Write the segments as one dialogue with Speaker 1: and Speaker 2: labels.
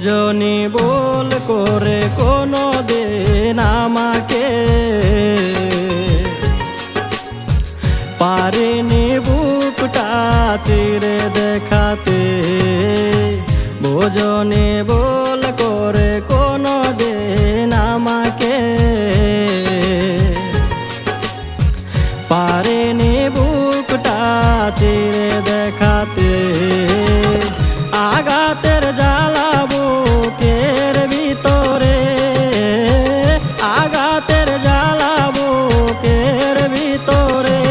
Speaker 1: বোঝনি বল করে কোনো দিন আমাকে, পারিনি বুকটা চিরে দেখাতে। বোঝনি বল করে কোনো দিন আমাকে, পারিনি বুকটা চিরে দেখাতে। আঘাতের জ্বালা বুকের ভিতরে, আঘাতের জ্বালা বুকের ভিতরে।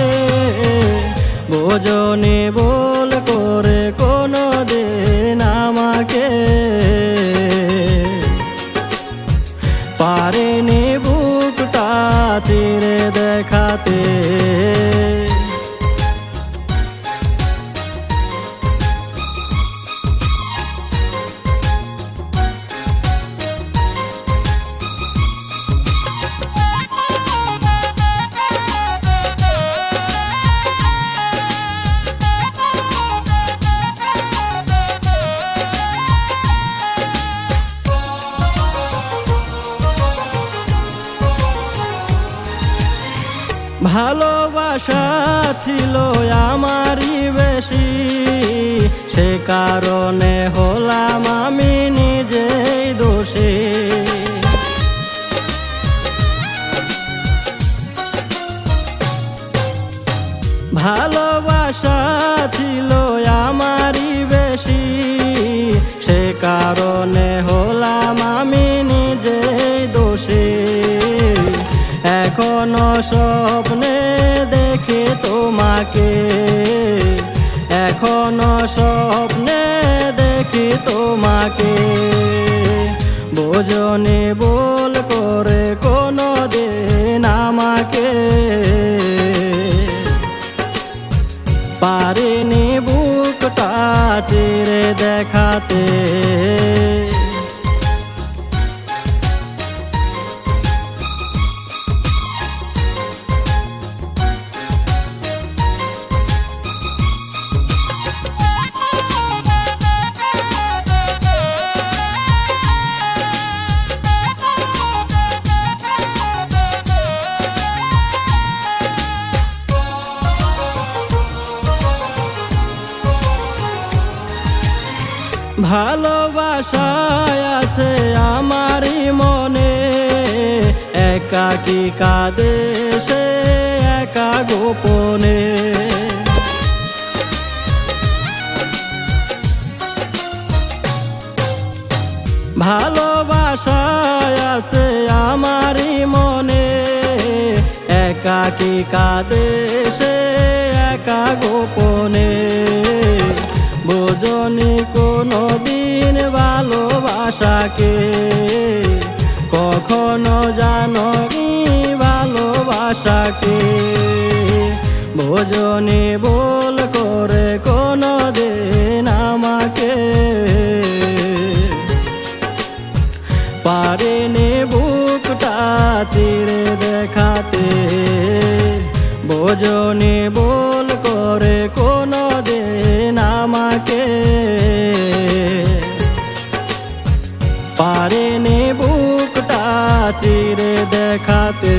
Speaker 1: বোঝনি বল করে কোনো দিন আমাকে, পারিনি বুকটা চিরে দেখাতে। ভালোবাসা ছিল আমারই বেশি, সে কারণে হলাম আমি নিজেই দোষী। ভালোবাসা ছিল আমারই বেশি, সে কারণে হলাম আমি নিজেই দোষী। এখনো স্বপ্নে দেখি তোমাকে, এখনো স্বপ্নে দেখি তোমাকে। বোঝনি বল করে কোনো দিন আমাকে, পারিনি বুকটা চিরে দেখাতে। ভালোবাসায় আছে আমারই মনে, একাকী কাঁদে সে একা গোপনে। ভালোবাসায় আছে আমারই মনে, একাকী কাঁদে সে একা গোপনে। বোঝনি কোনো দিন ভালোবাসাকে, কখনো জানি ভালোবাসাকে। বোঝনি বল করে কোনো দিন আমাকে, পারিনি বুকটা চিরে দেখাতে। বোঝনি বল করে কোনো দিন আমাকে, পারিনি বুকটা চিরে দেখাতে।